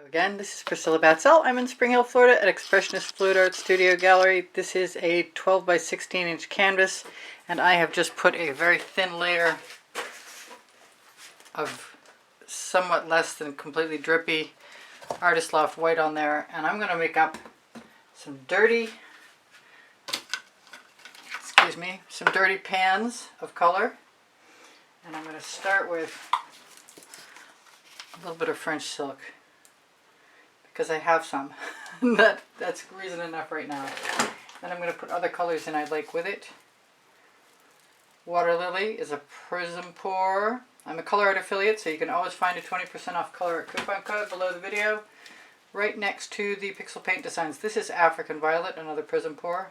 Again, this is Priscilla Batzell. I'm in Spring Hill, Florida at Expressionist Fluid Art Studio Gallery. This is a 12 by 16 inch canvas, and I have just put a very thin layer of somewhat less than completely drippy Artist Loft white on there, and I'm going to make up some dirty pans of color. And I'm going to start with a little bit of French silk, because I have some. That's reason enough right now. Then I'm going to put other colors in I like with it. WaterLily is a Prizm pour. I'm a Colour Arte affiliate, so you can always find a 20% off Colour Arte coupon code below the video, right next to the pixel paint designs. This is African Violet, another Prizm pour.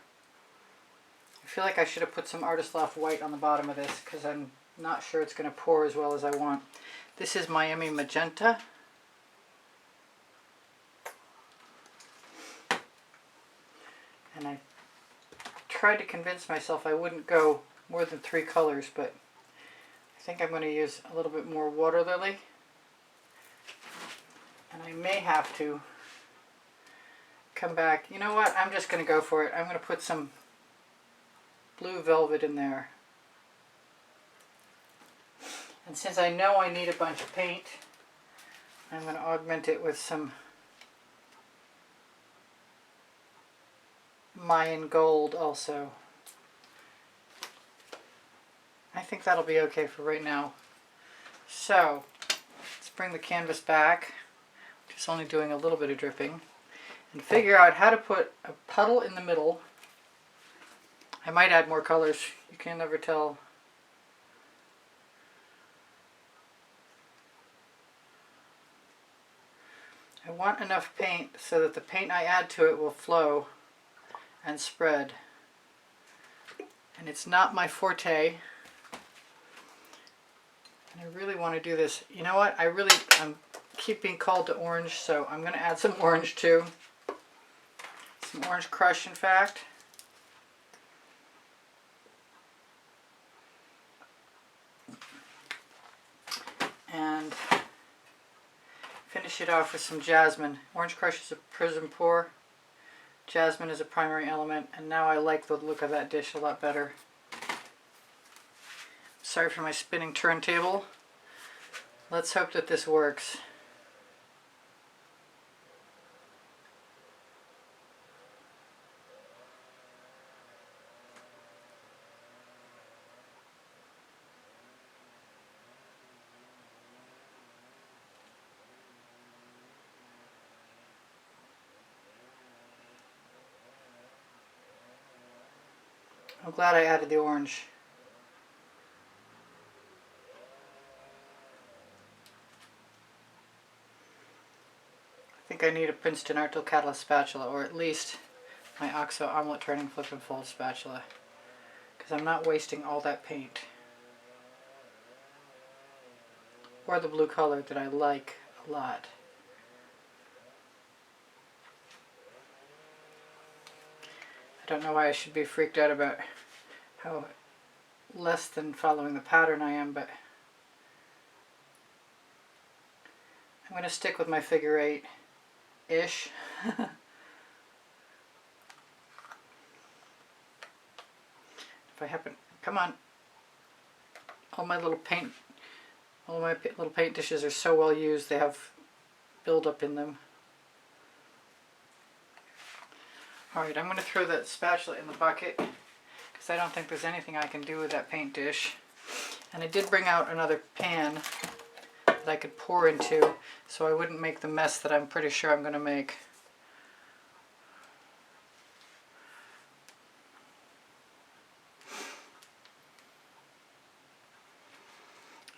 I feel like I should have put some Artist Loft white on the bottom of this, because I'm not sure it's going to pour as well as I want. This is Miami Magenta. And I tried to convince myself I wouldn't go more than 3 colors, but I think I'm going to use a little bit more WaterLily. And I may have to come back. You know what? I'm just going to go for it. I'm going to put some blue velvet in there. And since I know I need a bunch of paint, I'm going to augment it with some Mayan gold also. I think that'll be okay for right now. So, let's bring the canvas back, just only doing a little bit of dripping, and figure out how to put a puddle in the middle. I might add more colors, you can never tell. I want enough paint so that the paint I add to it will flow and spread. And it's not my forte. And I really want to do this. You know what? I'm keep being called to orange, so I'm going to add some orange too. Some orange crush, in fact. And finish it off with some jasmine. Orange crush is a Prizm pour. Jasmine is a primary element, and now I like the look of that dish a lot better. Sorry for my spinning turntable. Let's hope that this works. I'm glad I added the orange. I think I need a Princeton Art-Tool Catalyst spatula, or at least my OXO omelet turning flip and fold spatula, because I'm not wasting all that paint. Or the blue color that I like a lot. I don't know why I should be freaked out about how less than following the pattern I am, but I'm going to stick with my figure 8-ish. If I happen, come on, all my little paint dishes are so well used, they have buildup in them. Alright, I'm going to throw that spatula in the bucket, because I don't think there's anything I can do with that paint dish. And I did bring out another pan that I could pour into, so I wouldn't make the mess that I'm pretty sure I'm going to make.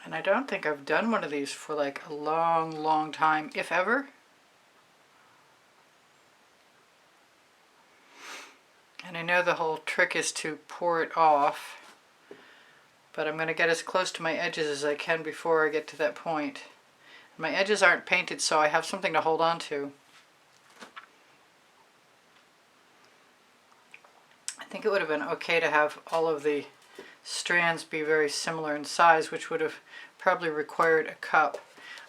And I don't think I've done one of these for like a long time, if ever. And I know the whole trick is to pour it off, but I'm going to get as close to my edges as I can before I get to that point. My edges aren't painted, so I have something to hold on to. I think it would have been okay to have all of the strands be very similar in size, which would have probably required a cup.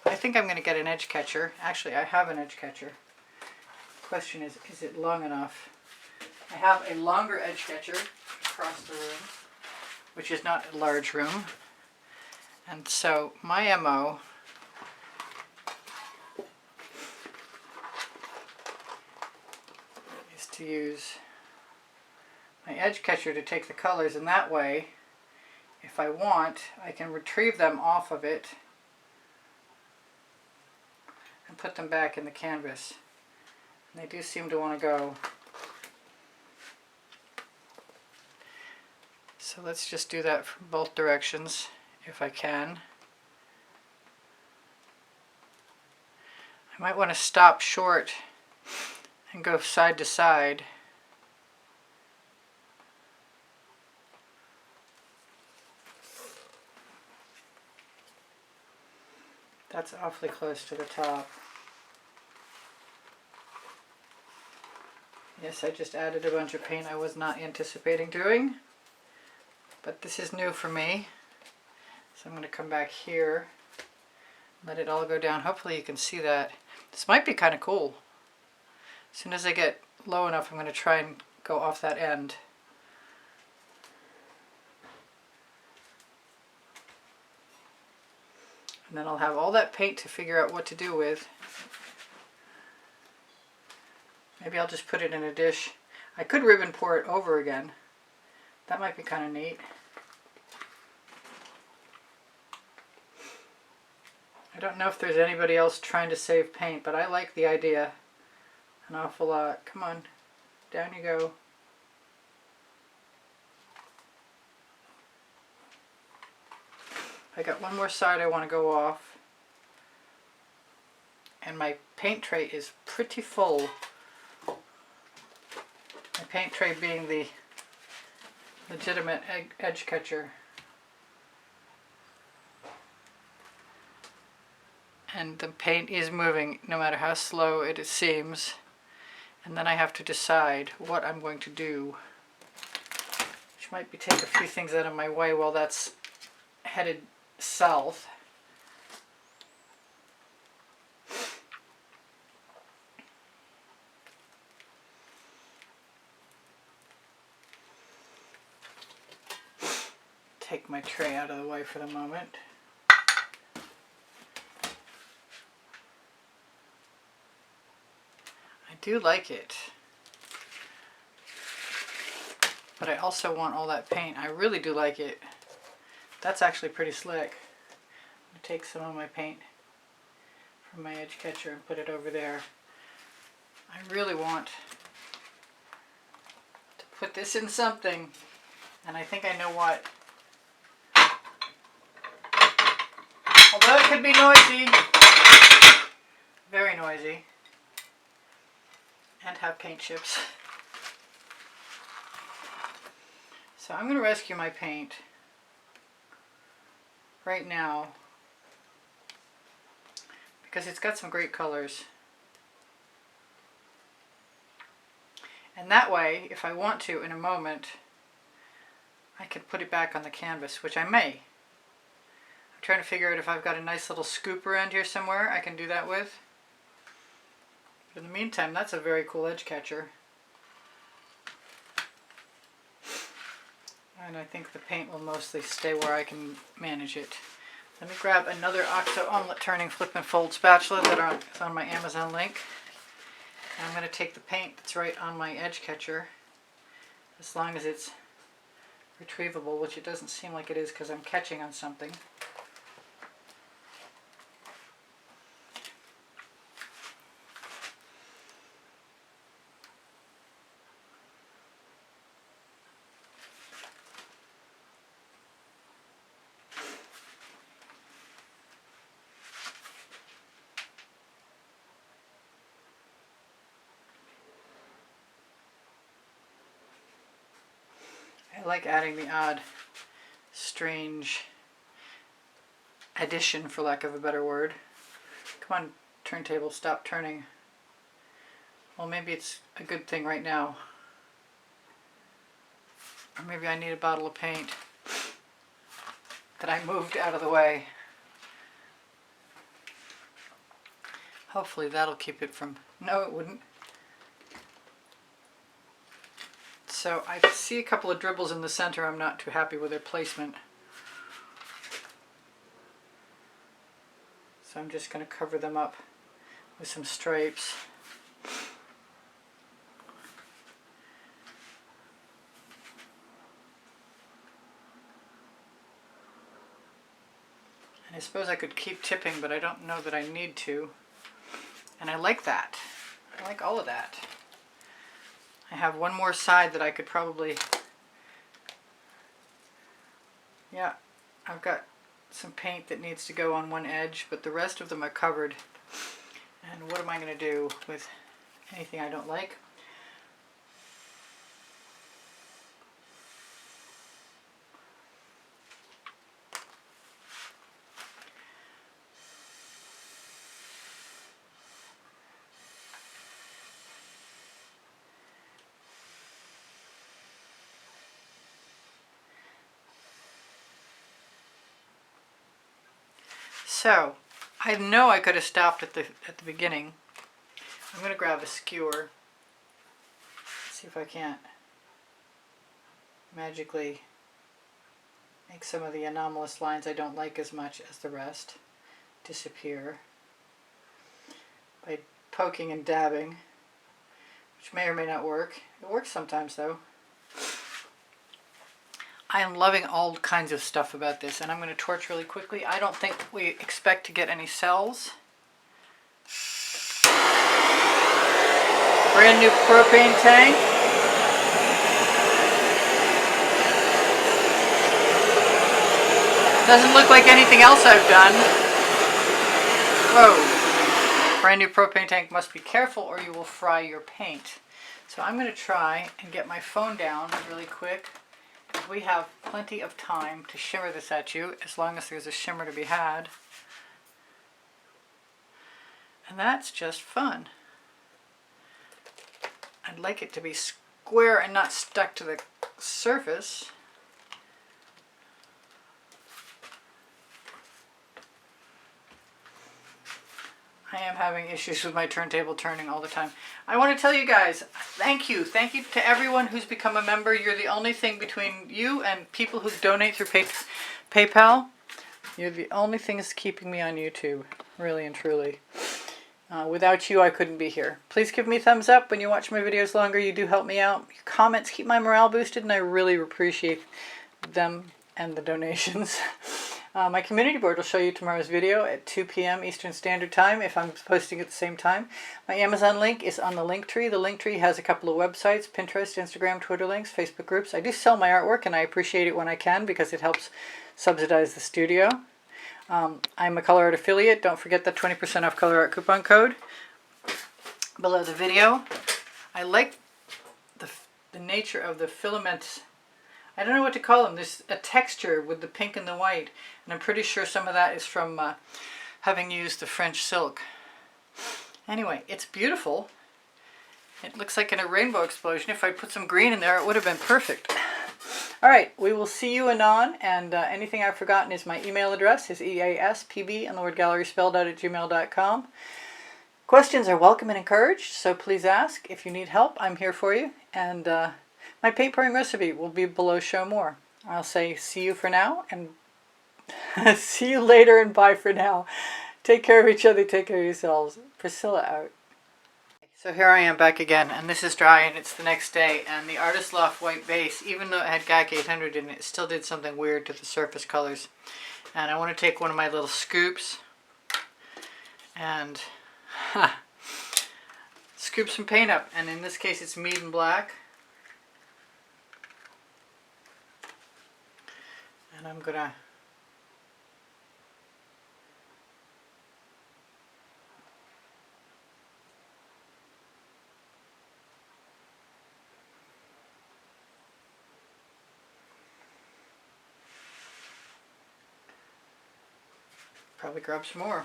I think I'm going to get an edge catcher. Actually, I have an edge catcher. The question is it long enough? I have a longer edge catcher across the room, which is not a large room. And so my MO is to use my edge catcher to take the colors, and that way, if I want, I can retrieve them off of it and put them back in the canvas. And they do seem to want to go. So let's just do that from both directions if I can. I might want to stop short and go side to side. That's awfully close to the top. Yes, I just added a bunch of paint I was not anticipating doing, but this is new for me. So I'm going to come back here, let it all go down. Hopefully you can see that. This might be kind of cool. As soon as I get low enough, I'm going to try and go off that end. And then I'll have all that paint to figure out what to do with. Maybe I'll just put it in a dish. I could ribbon pour it over again. That might be kind of neat. I don't know if there's anybody else trying to save paint, but I like the idea an awful lot. Come on, down you go. I got one more side I want to go off, and my paint tray is pretty full. My paint tray being the legitimate edge catcher. And the paint is moving no matter how slow it seems. And then I have to decide what I'm going to do, which might be take a few things out of my way while that's headed south. Take my tray out of the way for the moment. I do like it, but I also want all that paint. I really do like it. That's actually pretty slick. I'm going to take some of my paint from my edge catcher and put it over there. I really want to put this in something, and I think I know what. Although it could be noisy, very noisy, and have paint chips. So I'm going to rescue my paint right now because it's got some great colors. And that way, if I want to in a moment, I can put it back on the canvas, which I may. I'm trying to figure out if I've got a nice little scoop around here somewhere I can do that with. But in the meantime, that's a very cool edge catcher. And I think the paint will mostly stay where I can manage it. Let me grab another OXO omelet turning flip and fold spatula that is on my Amazon link. And I'm going to take the paint that's right on my edge catcher, as long as it's retrievable, which it doesn't seem like it is because I'm catching on something. I like adding the odd, strange addition, for lack of a better word. Come on, turntable, stop turning. Well, maybe it's a good thing right now. Or maybe I need a bottle of paint that I moved out of the way. Hopefully that'll keep it from, no it wouldn't. So I see a couple of dribbles in the center. I'm not too happy with their placement. So I'm just going to cover them up with some stripes. And I suppose I could keep tipping, but I don't know that I need to. And I like that. I like all of that. I have one more side that I could probably, yeah, I've got some paint that needs to go on one edge, but the rest of them are covered. And what am I going to do with anything I don't like? So, I know I could have stopped at the beginning. I'm going to grab a skewer. See if I can't magically make some of the anomalous lines I don't like as much as the rest disappear by poking and dabbing, which may or may not work. It works sometimes though. I am loving all kinds of stuff about this, and I'm going to torch really quickly. I don't think we expect to get any cells. Brand new propane tank. Doesn't look like anything else I've done. Whoa. Brand new propane tank. Must be careful or you will fry your paint. So I'm going to try and get my phone down really quick. We have plenty of time to shimmer this at you, as long as there's a shimmer to be had. And that's just fun. I'd like it to be square and not stuck to the surface. I am having issues with my turntable turning all the time. I want to tell you guys, thank you. Thank you to everyone who's become a member. You're the only thing between you and people who donate through PayPal. You're the only thing that's keeping me on YouTube, really and truly. Without you, I couldn't be here. Please give me a thumbs up when you watch my videos longer. You do help me out. Your comments keep my morale boosted, and I really appreciate them and the donations. My community board will show you tomorrow's video at 2 p.m. Eastern Standard Time if I'm posting at the same time. My Amazon link is on the link tree. The link tree has a couple of websites, Pinterest, Instagram, Twitter links, Facebook groups. I do sell my artwork, and I appreciate it when I can because it helps subsidize the studio. I'm a Color Arte affiliate. Don't forget that 20% off Color Arte coupon code below the video. I like the nature of the filaments. I don't know what to call them. There's a texture with the pink and the white, and I'm pretty sure some of that is from having used the French silk. Anyway, it's beautiful. It looks like in a rainbow explosion. If I put some green in there, it would have been perfect. All right, we will see you anon, and anything I've forgotten is my email address is easpb and the word gallery spelled out @gmail.com. Questions are welcome and encouraged, so please ask. If you need help, I'm here for you. And my paint pouring recipe will be below show more. I'll say see you for now, and see you later, and bye for now. Take care of each other, take care of yourselves. Priscilla out. So here I am back again, and this is dry, and it's the next day, and the Artist Loft white base, even though it had GAC 800 in it, it still did something weird to the surface colors. And I want to take one of my little scoops and scoop some paint up, and in this case it's Meeden Black. And I'm gonna probably grab some more.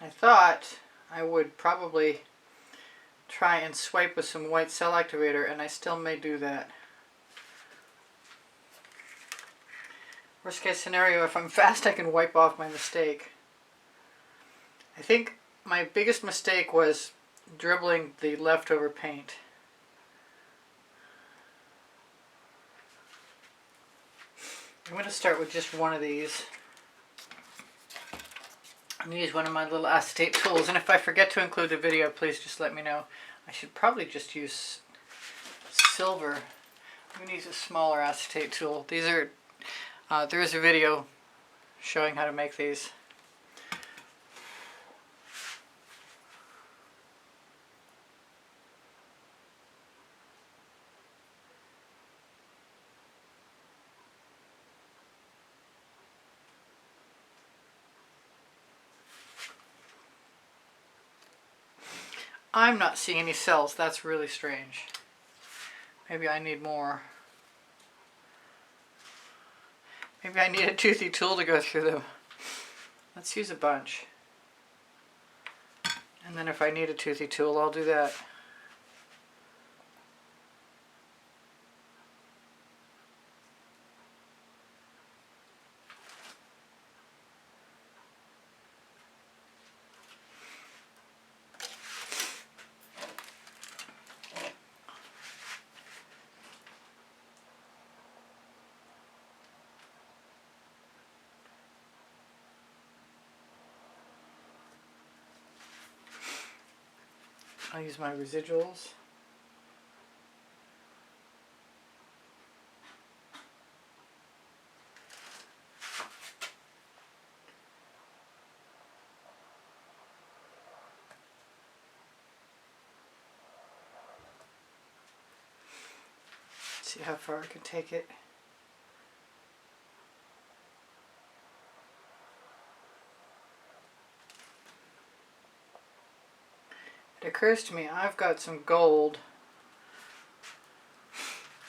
I thought I would probably try and swipe with some white cell activator, and I still may do that. Worst case scenario, if I'm fast, I can wipe off my mistake. I think my biggest mistake was dribbling the leftover paint. I'm going to start with just one of these. I'm going to use one of my little acetate tools, and if I forget to include the video, please just let me know. I should probably just use silver. I'm going to use a smaller acetate tool. These are, there is a video showing how to make these. I'm not seeing any cells. That's really strange. Maybe I need more. Maybe I need a toothy tool to go through them. Let's use a bunch. And then if I need a toothy tool, I'll do that. I'll use my residuals. Let's see how far I can take it. It occurs to me I've got some gold,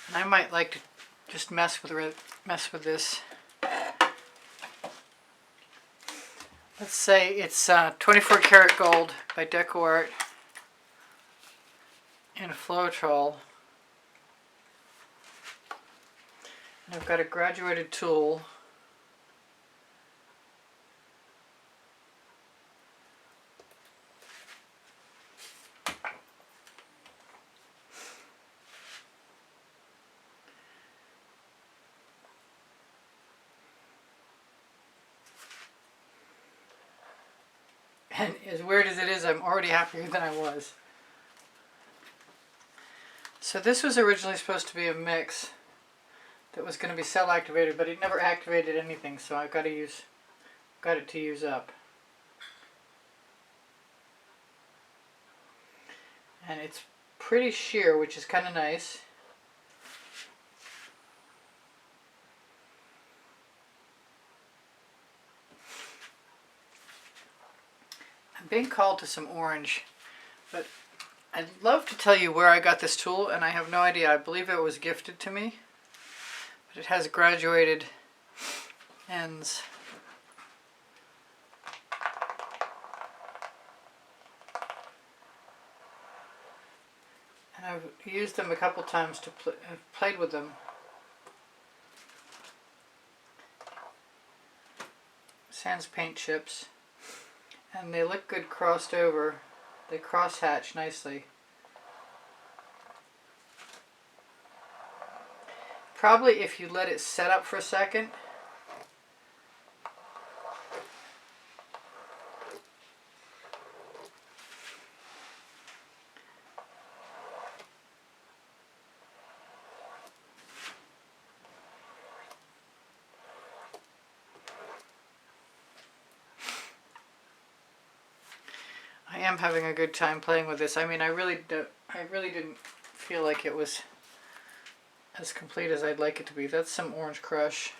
and I might like to just mess with this. Let's say it's 24 karat gold by Colourarte in Floetrol. And I've got a graduated tool. And as weird as it is, I'm already happier than I was. So this was originally supposed to be a mix that was going to be cell activated, but it never activated anything, so I've got it to use up. And it's pretty sheer, which is kind of nice. I'm being called to some orange, but I'd love to tell you where I got this tool, and I have no idea. I believe it was gifted to me, but it has graduated ends. And I've used them a couple times to I've played with them. Sans paint chips. And they look good crossed over. They cross-hatch nicely. Probably if you let it set up for a second. I am having a good time playing with this. I mean, I really didn't feel like it was as complete as I'd like it to be. That's some orange crush.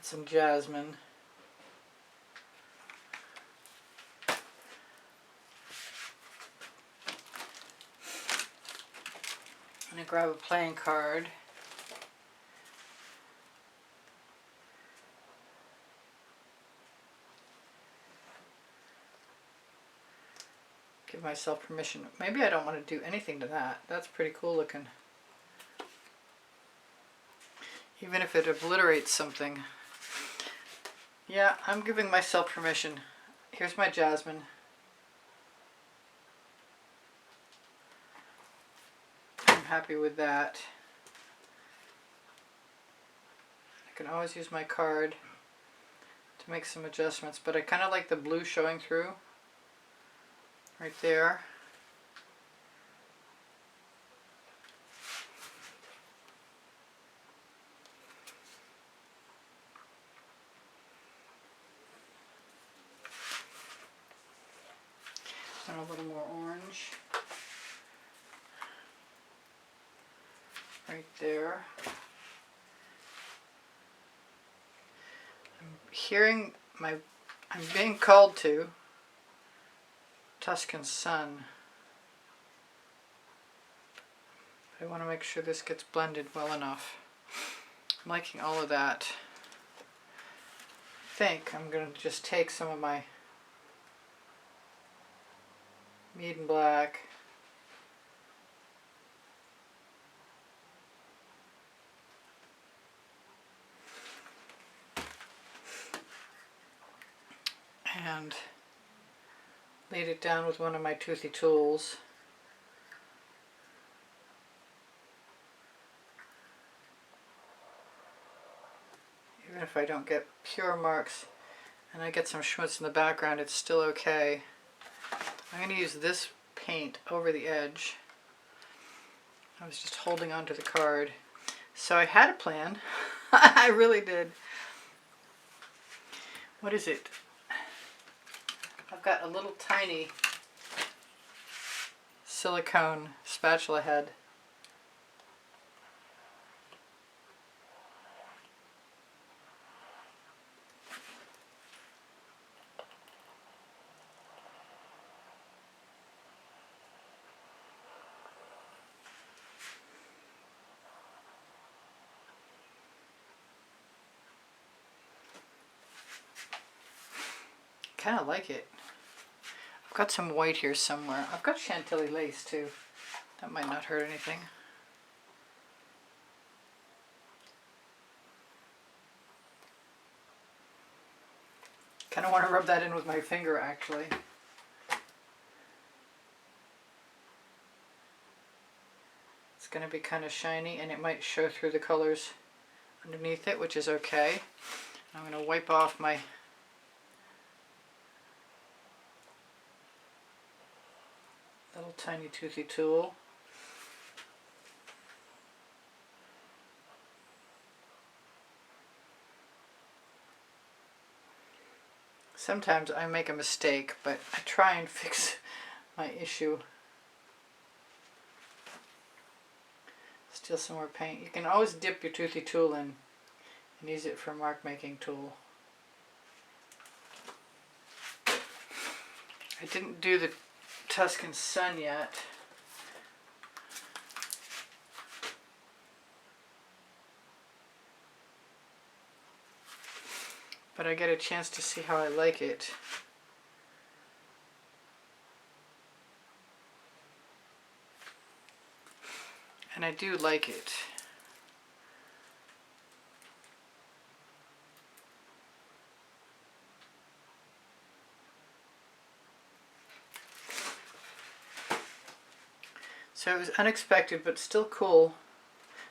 Some jasmine. I'm going to grab a playing card. Give myself permission. Maybe I don't want to do anything to that. That's pretty cool looking. even if it obliterates something. Yeah, I'm giving myself permission. Here's my jasmine. I'm happy with that. I can always use my card to make some adjustments, but I kind of like the blue showing through right there. And a little more orange right there. I'm being called to Tuscan Sun. I want to make sure this gets blended well enough. I'm liking all of that. I think I'm going to just take some of my Meeden Black and laid it down with one of my toothy tools. Even if I don't get pure marks and I get some schmutz in the background, it's still okay. I'm going to use this paint over the edge. I was just holding onto the card. So I had a plan. I really did. What is it? I've got a little tiny silicone spatula head. Kind of like it. I've got some white here somewhere. I've got Chantilly lace too. That might not hurt anything. Kind of want to rub that in with my finger actually. It's going to be kind of shiny and it might show through the colors underneath it, which is okay. I'm going to wipe off my little tiny toothy tool. Sometimes I make a mistake, but I try and fix my issue. Still some more paint. You can always dip your toothy tool in and use it for a mark making tool. I didn't do the Tuscan Sun yet. But I get a chance to see how I like it. And I do like it. So it was unexpected, but still cool.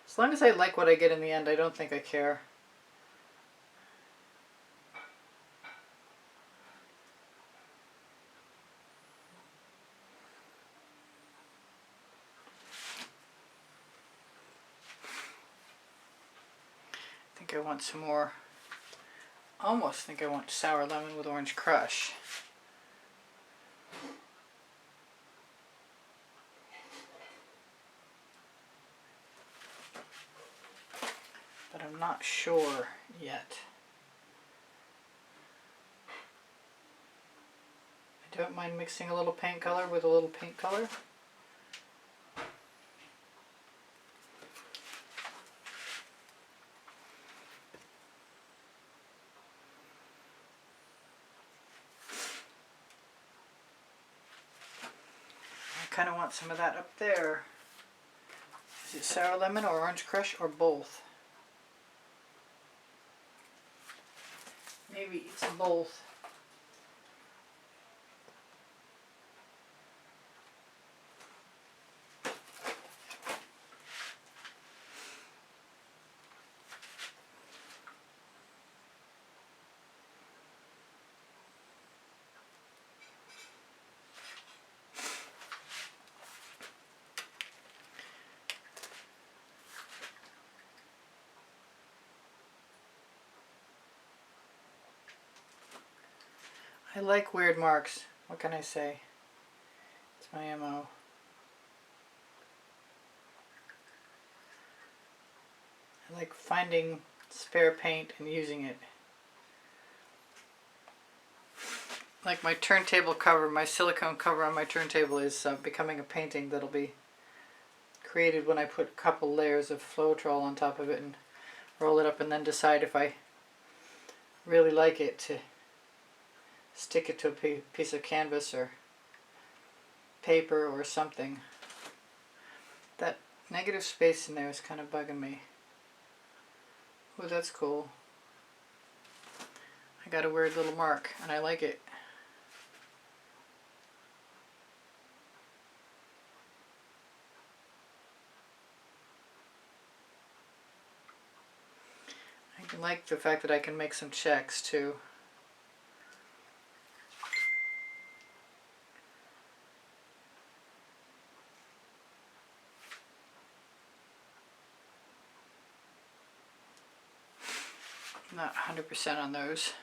As long as I like what I get in the end, I don't think I care. I think I want some more. Almost think I want sour lemon with orange crush. But I'm not sure yet. I don't mind mixing a little paint color with a little paint color. I kind of want some of that up there. Is it sour lemon or orange crush or both? maybe it's both. I like weird marks. What can I say? It's my MO. I like finding spare paint and using it. Like my turntable cover, my silicone cover on my turntable is becoming a painting that'll be created when I put a couple layers of Floetrol on top of it and roll it up, and then decide if I really like it to stick it to a piece of canvas or paper or something. That negative space in there is kind of bugging me. Oh, that's cool. I got a weird little mark and I like it. I like the fact that I can make some checks too. Not 100% on those.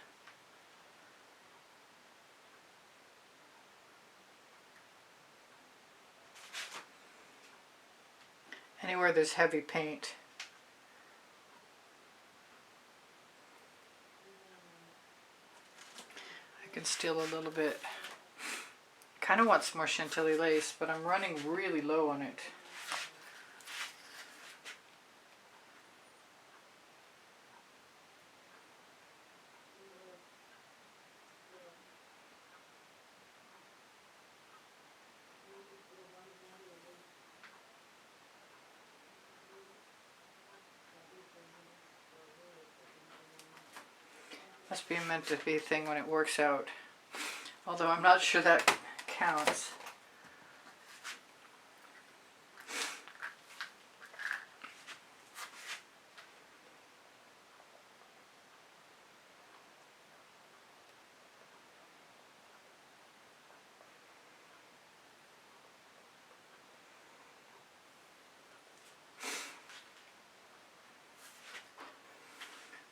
Anywhere there's heavy paint, I can steal a little bit. Kind of want some more Chantilly lace, but I'm running really low on it. Must be meant to be a thing when it works out. Although I'm not sure that counts.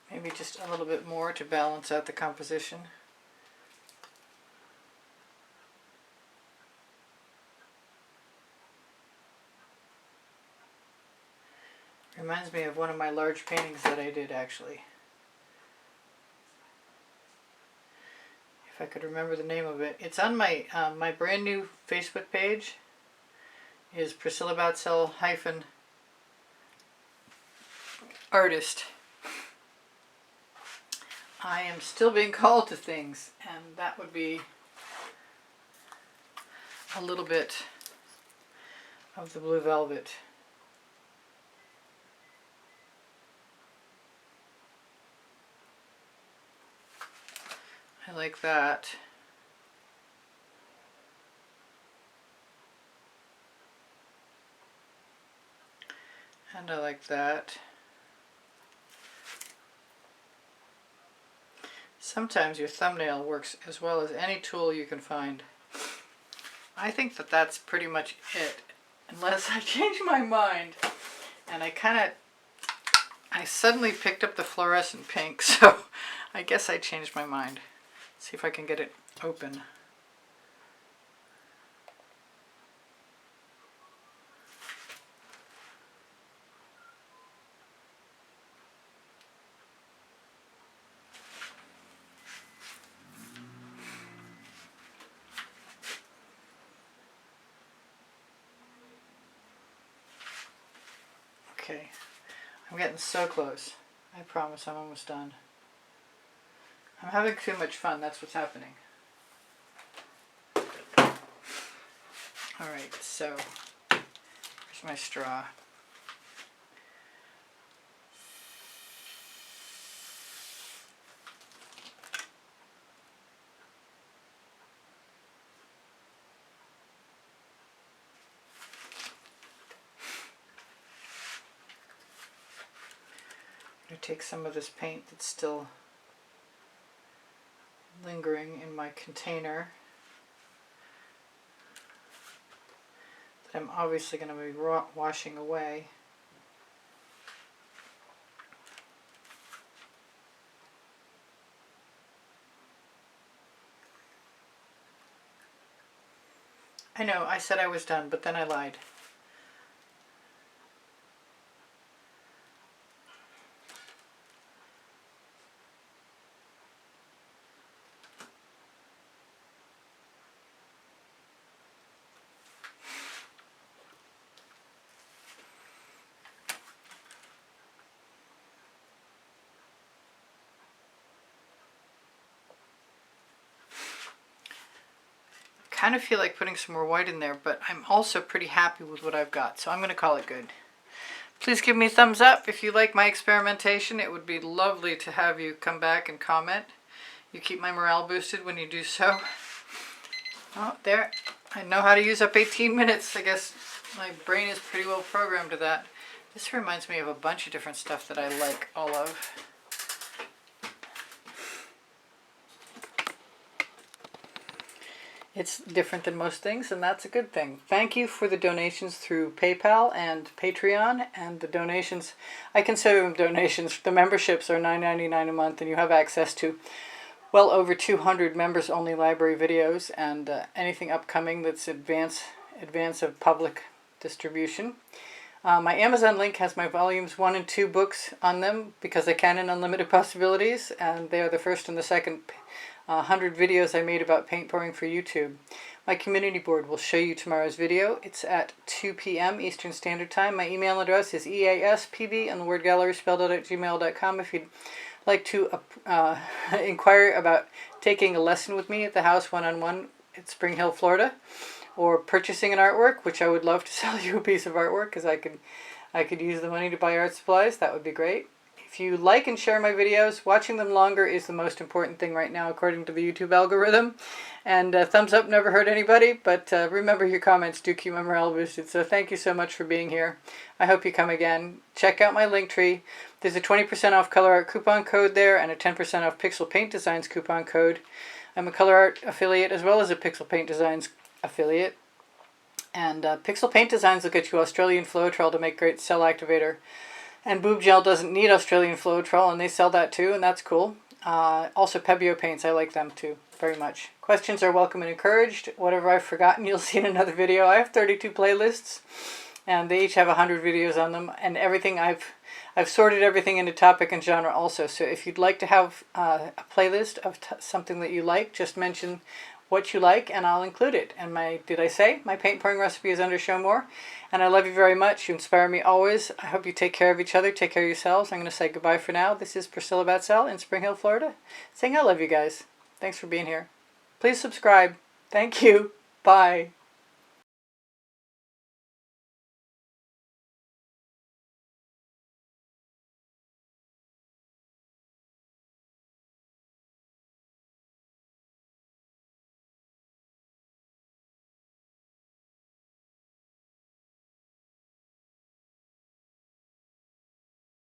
Maybe just a little bit more to balance out the composition. Reminds me of one of my large paintings that I did, actually. If I could remember the name of it. It's on my my brand new Facebook page. Is Priscilla Batzell -artist. I am still being called to things, and that would be a little bit of the blue velvet. I like that. And I like that. Sometimes your thumbnail works as well as any tool you can find. I think that that's pretty much it, unless I change my mind. And I suddenly picked up the fluorescent pink, so I guess I changed my mind. See if I can get it open. Okay, I'm getting so close. I promise I'm almost done. I'm having too much fun, that's what's happening. Alright, so here's my straw. I'm going to take some of this paint that's still lingering in my container that I'm obviously going to be washing away. I know, I said I was done, but then I lied. Kind of feel like putting some more white in there, but I'm also pretty happy with what I've got, so I'm going to call it good. Please give me a thumbs up if you like my experimentation. It would be lovely to have you come back and comment. You keep my morale boosted when you do so. Oh, there. I know how to use up 18 minutes. I guess my brain is pretty well programmed to that. This reminds me of a bunch of different stuff that I like all of. It's different than most things, and that's a good thing. Thank you for the donations through PayPal and Patreon, and the donations, I consider them donations. The memberships are $9.99 a month, and you have access to well over 200 members-only library videos, and anything upcoming that's advance of public distribution. My Amazon link has my volumes 1 and 2 books on them, because I can in Unlimited Possibilities, and they are the first and the second 100 videos I made about paint pouring for YouTube. My community board will show you tomorrow's video. It's at 2 p.m. Eastern Standard Time. My email address is easpb and the word gallery spelled out at gmail.com if you'd like to inquire about taking a lesson with me at the house one-on-one at Spring Hill, Florida, or purchasing an artwork, which I would love to sell you a piece of artwork because I could use the money to buy art supplies. That would be great. If you like and share my videos, watching them longer is the most important thing right now according to the YouTube algorithm. And thumbs up never hurt anybody, but remember your comments do keep my morale boosted. So thank you so much for being here. I hope you come again. Check out my link tree. There's a 20% off Colourarte coupon code there and a 10% off Pixel Paint Designs coupon code. I'm a Colourarte affiliate as well as a Pixel Paint Designs affiliate. And Pixel Paint Designs will get you Australian Floetrol to make great cell activator. And Boob Gel doesn't need Australian Floetrol, and they sell that too, and that's cool. Also, Pebeo paints, I like them too, very much. Questions are welcome and encouraged. Whatever I've forgotten, you'll see in another video. I have 32 playlists, and they each have 100 videos on them, and everything I've sorted everything into topic and genre also. So if you'd like to have a playlist of something that you like, just mention what you like, and I'll include it. And my paint pouring recipe is under Show More. And I love you very much. You inspire me always. I hope you take care of each other. Take care of yourselves. I'm going to say goodbye for now. This is Priscilla Batzell in Spring Hill, Florida, saying I love you guys. Thanks for being here. Please subscribe. Thank you. Bye.